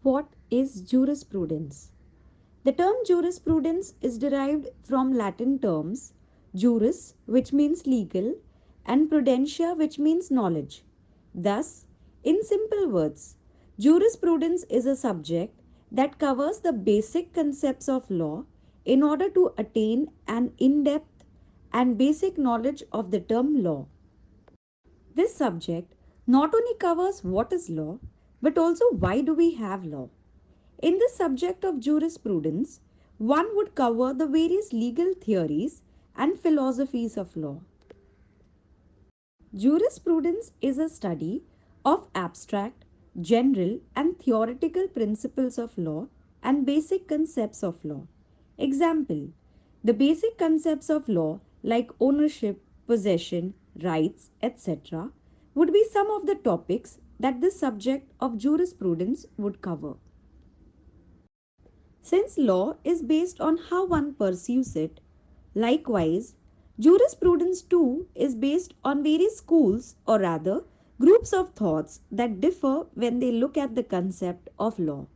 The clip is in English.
What is jurisprudence? The term jurisprudence is derived from Latin terms juris, which means legal, and prudentia, which means knowledge. Thus, in simple words, jurisprudence is a subject that covers the basic concepts of law in order to attain an in depth and basic knowledge of the term law. This subject not only covers what is law, but also why do we have law. In the subject of jurisprudence, one would cover the various legal theories and philosophies of law. Jurisprudence is a study of abstract, general, and theoretical principles of law and basic concepts of law. Example: the basic concepts of law, like ownership, possession, rights, etc., would be some of the topics that this subject of jurisprudence would cover. Since law is based on how one perceives it, likewise, jurisprudence too is based on various schools, or rather, groups of thoughts that differ when they look at the concept of law.